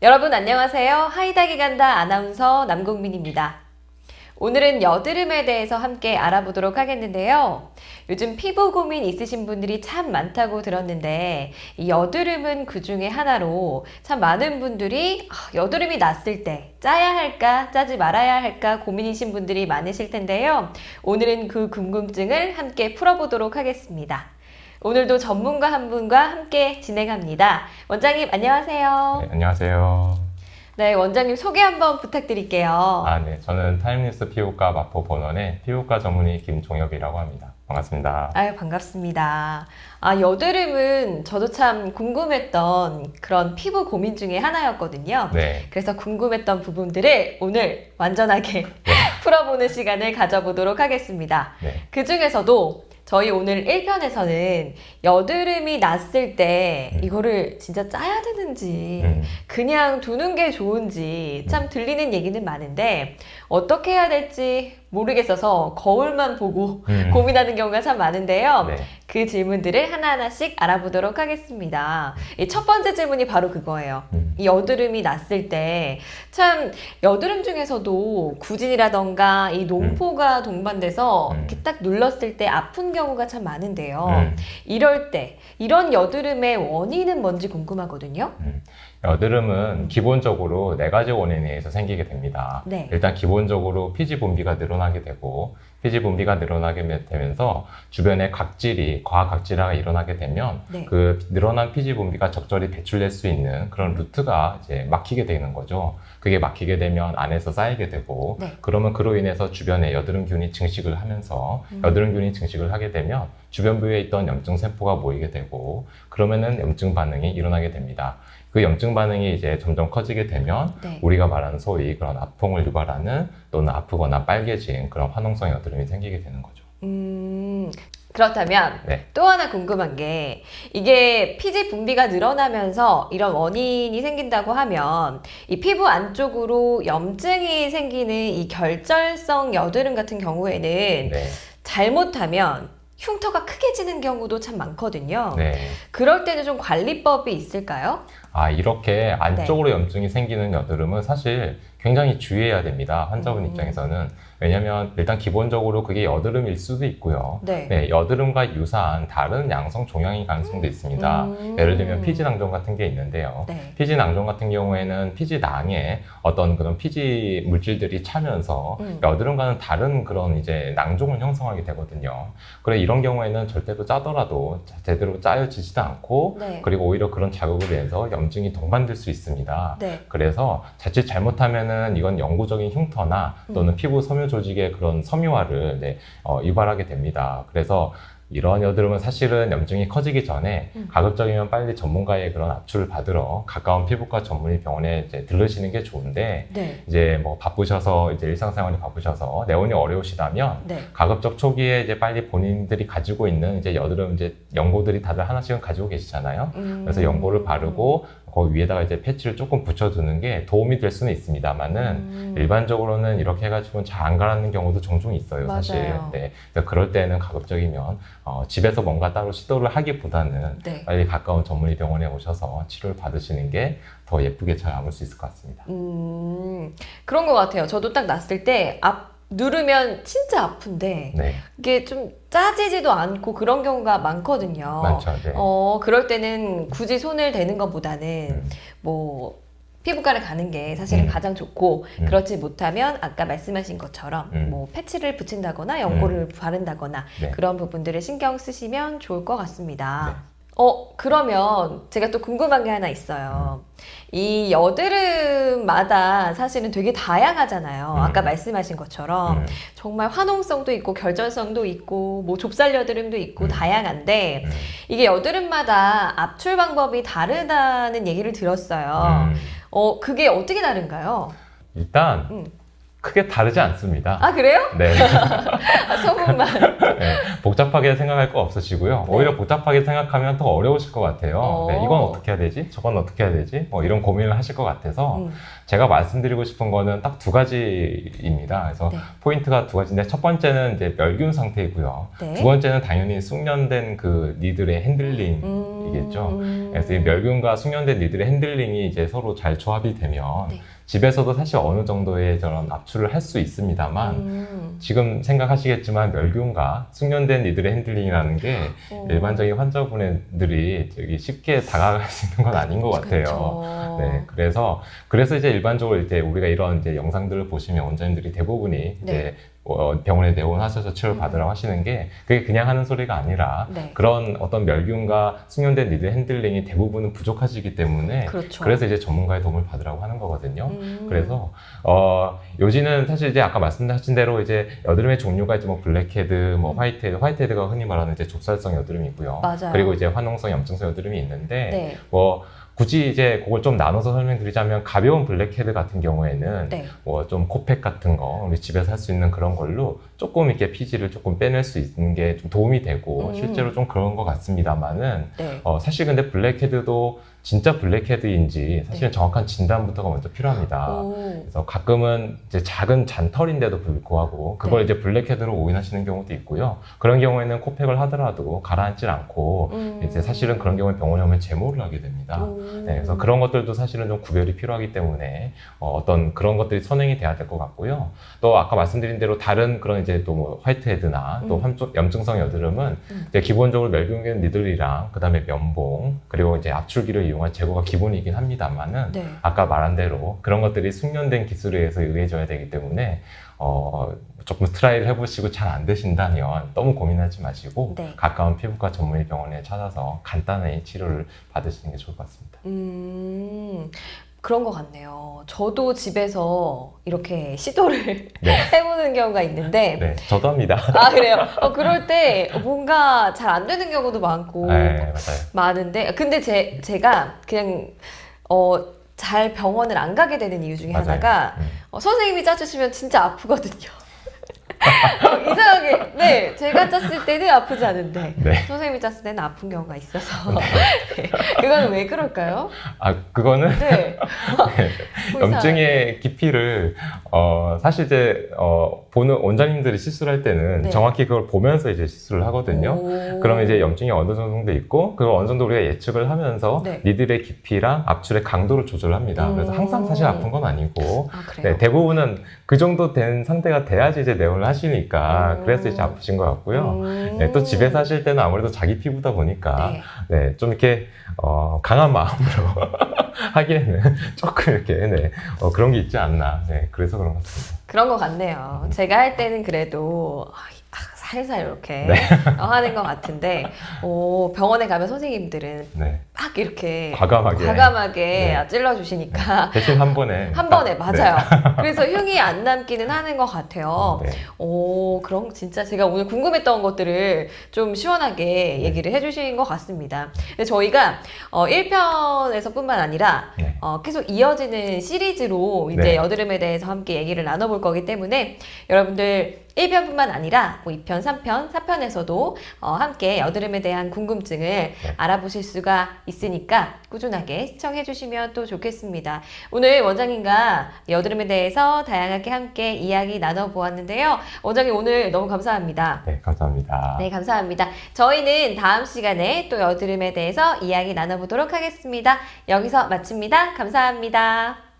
여러분 안녕하세요. 하이닥이 간다 아나운서 남국민입니다. 오늘은 여드름에 대해서 함께 알아보도록 하겠는데요. 요즘 피부 고민 있으신 분들이 참 많다고 들었는데 이 여드름은 그 중에 하나로 참 많은 분들이 여드름이 났을 때 짜야 할까 짜지 말아야 할까 고민이신 분들이 많으실 텐데요. 오늘은 그 궁금증을 함께 풀어보도록 하겠습니다. 오늘도 전문가 한 분과 함께 진행합니다. 원장님 안녕하세요. 네, 안녕하세요. 네, 원장님 소개 한번 부탁드릴게요. 네. 저는 타임뉴스 피부과 마포본원의 피부과 전문의 김종엽이라고 합니다. 반갑습니다. 아유, 반갑습니다. 여드름은 저도 참 궁금했던 그런 피부 고민 중에 하나였거든요. 네. 그래서 궁금했던 부분들을 오늘 완전하게 풀어보는 시간을 가져보도록 하겠습니다. 네. 그 중에서도 저희 오늘 1편에서는 여드름이 났을 때 이거를 진짜 짜야 되는지 그냥 두는 게 좋은지 참 들리는 얘기는 많은데 어떻게 해야 될지 모르겠어서 거울만 보고 고민하는 경우가 참 많은데요. 네. 그 질문들을 하나하나씩 알아보도록 하겠습니다. 이 첫 번째 질문이 바로 그거예요. 이 여드름이 났을 때 참 여드름 중에서도 구진이라던가 이 농포가 동반돼서 이렇게 딱 눌렀을 때 아픈 경우가 참 많은데요. 이럴 때 이런 여드름의 원인은 뭔지 궁금하거든요. 여드름은 기본적으로 4가지 원인에 의해서 생기게 됩니다. 네. 일단 기본적으로 피지 분비가 늘어나게 되고 피지 분비가 늘어나게 되면서 주변에 각질이 과학 각질화가 일어나게 되면 네. 그 늘어난 피지 분비가 적절히 배출될 수 있는 그런 루트가 이제 막히게 되는 거죠. 그게 막히게 되면 안에서 쌓이게 되고 네. 그러면 그로 인해서 주변에 여드름균이 증식을 하면서 여드름균이 증식을 하게 되면 주변 부위에 있던 염증 세포가 모이게 되고 그러면은 염증 반응이 일어나게 됩니다. 그 염증 반응이 이제 점점 커지게 되면 네. 우리가 말하는 소위 그런 아통을 유발하는 또는 아프거나 빨개진 그런 화농성 여드름이 생기게 되는 거죠. 그렇다면 네. 또 하나 궁금한 게 이게 피지 분비가 늘어나면서 이런 원인이 생긴다고 하면 이 피부 안쪽으로 염증이 생기는 이 결절성 여드름 같은 경우에는 네. 잘못하면 흉터가 크게 지는 경우도 참 많거든요. 네. 그럴 때는 좀 관리법이 있을까요? 이렇게 안쪽으로 염증이 생기는 여드름은 사실 굉장히 주의해야 됩니다. 환자분 입장에서는. 왜냐면 일단 기본적으로 그게 여드름일 수도 있고요. 네. 여드름과 유사한 다른 양성 종양일 가능성도 있습니다. 예를 들면 피지낭종 같은 게 있는데요. 네. 피지낭종 같은 경우에는 피지낭에 어떤 그런 피지 물질들이 차면서 여드름과는 다른 그런 이제 낭종을 형성하게 되거든요. 그래 이런 경우에는 절대로 짜더라도 제대로 짜여지지도 않고 네. 그리고 오히려 그런 자극으로 인해서 염증이 동반될 수 있습니다. 네. 그래서 자칫 잘못하면은 이건 영구적인 흉터나 또는 피부 섬유 조직의 그런 섬유화를 유발하게 됩니다. 그래서 이런 여드름은 사실은 염증이 커지기 전에 가급적이면 빨리 전문가의 그런 압출을 받으러 가까운 피부과 전문의 병원에 이제 들르시는 게 좋은데 네. 이제 뭐 바쁘셔서 이제 일상생활이 바쁘셔서 내원이 어려우시다면 네. 가급적 초기에 이제 빨리 본인들이 가지고 있는 이제 여드름 이제 연고들이 다들 하나씩은 가지고 계시잖아요. 그래서 연고를 바르고 그 위에다가 이제 패치를 조금 붙여두는 게 도움이 될 수는 있습니다만은 일반적으로는 이렇게 해가지고는 잘 안 가라앉는 경우도 종종 있어요, 사실. 맞아요. 네. 그래서 그럴 때는 가급적이면 집에서 뭔가 따로 시도를 하기보다는 네. 빨리 가까운 전문의 병원에 오셔서 치료를 받으시는 게 더 예쁘게 잘 아물 수 있을 것 같습니다. 그런 것 같아요. 저도 딱 났을 때 누르면 진짜 아픈데 네. 이게 좀 짜지지도 않고 그런 경우가 많거든요. 많죠. 네. 그럴 때는 굳이 손을 대는 것보다는 뭐 피부과를 가는 게 사실은 가장 좋고 그렇지 못하면 아까 말씀하신 것처럼 뭐 패치를 붙인다거나 연고를 바른다거나 네. 그런 부분들을 신경 쓰시면 좋을 것 같습니다. 네. 그러면 제가 또 궁금한 게 하나 있어요. 이 여드름마다 사실은 되게 다양하잖아요. 아까 말씀하신 것처럼 정말 화농성도 있고 결절성도 있고 뭐 좁쌀 여드름도 있고 다양한데 이게 여드름마다 압출 방법이 다르다는 얘기를 들었어요. 그게 어떻게 다른가요? 일단 크게 다르지 않습니다. 아, 그래요? 네. 아, 소문만. 네, 복잡하게 생각할 거 없으시고요. 네. 오히려 복잡하게 생각하면 더 어려우실 것 같아요. 네, 이건 어떻게 해야 되지? 저건 어떻게 해야 되지? 뭐 이런 고민을 하실 것 같아서 제가 말씀드리고 싶은 거는 딱 두 가지입니다. 그래서 네. 포인트가 두 가지인데 첫 번째는 이제 멸균 상태이고요. 네. 두 번째는 당연히 숙련된 그 니들의 핸들링이겠죠. 그래서 이 멸균과 숙련된 니들의 핸들링이 이제 서로 잘 조합이 되면 네. 집에서도 사실 어느 정도의 저런 압출을 할 수 있습니다만 지금 생각하시겠지만 멸균과 숙련된 이들의 핸들링이라는 게 일반적인 환자분들이 되게 쉽게 다가갈 수 있는 건 아닌 것 같아요. 그렇죠. 네, 그래서 이제 일반적으로 이제 우리가 이런 이제 영상들을 보시면 원장님들이 대부분이 이제 병원에 내원하셔서 치료를 받으라고 하시는 게 그게 그냥 하는 소리가 아니라 네. 그런 어떤 멸균과 숙련된 니들 핸들링이 대부분은 부족하시기 때문에 그렇죠. 그래서 이제 전문가의 도움을 받으라고 하는 거거든요. 그래서 요지는 사실 이제 아까 말씀하신 대로 이제 여드름의 종류가 이제 뭐 블랙헤드, 뭐 화이트헤드가 흔히 말하는 이제 족살성 여드름이고요. 맞아요. 그리고 이제 화농성, 염증성 여드름이 있는데 네. 뭐 굳이 이제 그걸 좀 나눠서 설명드리자면 가벼운 블랙헤드 같은 경우에는 네. 뭐 좀 코팩 같은 거 우리 집에서 할 수 있는 그런 걸로 조금 이렇게 피지를 조금 빼낼 수 있는 게 좀 도움이 되고 실제로 좀 그런 것 같습니다만은 네. 사실 근데 블랙헤드도 진짜 블랙헤드인지 사실은 정확한 진단부터가 먼저 필요합니다. 그래서 가끔은 이제 작은 잔털인데도 불구하고 그걸 네. 이제 블랙헤드로 오인하시는 경우도 있고요. 그런 경우에는 코팩을 하더라도 가라앉질 않고 이제 사실은 그런 경우에 병원에 오면 제모를 하게 됩니다. 네, 그래서 그런 것들도 사실은 좀 구별이 필요하기 때문에 어떤 그런 것들이 선행이 돼야 될 것 같고요. 또 아까 말씀드린 대로 다른 그런 이제 또 뭐 화이트헤드나 또 염증성 여드름은 이제 기본적으로 멸균 니들이랑 그다음에 면봉 그리고 이제 압출기를 이용한 제거가 기본이긴 합니다만은 네. 아까 말한 대로 그런 것들이 숙련된 기술에 의해서 의해져야 되기 때문에 조금 트라이를 해보시고 잘 안 되신다면 너무 고민하지 마시고 네. 가까운 피부과 전문의 병원에 찾아서 간단히 치료를 받으시는 게 좋을 것 같습니다. 그런 것 같네요. 저도 집에서 이렇게 시도를 네. 해보는 경우가 있는데 네, 저도 합니다. 아, 그래요? 그럴 때 뭔가 잘 안 되는 경우도 많고 네, 맞아요. 많은데 근데 제가 그냥 잘 병원을 안 가게 되는 이유 중에 맞아요. 하나가 선생님이 짜주시면 진짜 아프거든요. 이상하게 네 제가 짰을 때는 아프지 않은데 네. 선생님이 짰을 때는 아픈 경우가 있어서 네. 그건 왜 그럴까요? 그거는 네. 염증의 깊이를 사실 이제 보는 원장님들이 시술할 때는 네. 정확히 그걸 보면서 이제 시술을 하거든요. 그러면 이제 염증이 어느 정도 있고 그걸 어느 정도 우리가 예측을 하면서 네. 니들의 깊이랑 압출의 강도를 조절합니다. 그래서 항상 사실 아픈 건 아니고 그래요? 네, 대부분은 그 정도 된 상태가 돼야지 이제 내원을 하시니까 그래서 이제 아프신 것 같고요. 네, 또 집에서 하실 때는 아무래도 자기 피부다 보니까 네, 좀 이렇게 강한 마음으로 하기에는 조금 이렇게 그런 게 있지 않나. 네, 그래서 그런 것 같습니다. 그런 것 같네요. 제가 할 때는 그래도 살살 이렇게 네. 하는 것 같은데 병원에 가면 선생님들은 네. 막 이렇게 과감하게 네. 찔러주시니까 대신 한 번에 맞아요. 그래서 흉이 안 남기는 하는 것 같아요. 네. 그럼 진짜 제가 오늘 궁금했던 것들을 좀 시원하게 얘기를 해주신 것 같습니다. 근데 저희가 1편에서 뿐만 아니라 네. 계속 이어지는 시리즈로 이제 네. 여드름에 대해서 함께 얘기를 나눠볼 거기 때문에 여러분들 1편뿐만 아니라 2편, 3편, 4편에서도 함께 여드름에 대한 궁금증을 알아보실 수가 있으니까 꾸준하게 시청해 주시면 또 좋겠습니다. 오늘 원장님과 여드름에 대해서 다양하게 함께 이야기 나눠보았는데요. 원장님 오늘 너무 감사합니다. 네, 감사합니다. 네, 감사합니다. 저희는 다음 시간에 또 여드름에 대해서 이야기 나눠보도록 하겠습니다. 여기서 마칩니다. 감사합니다.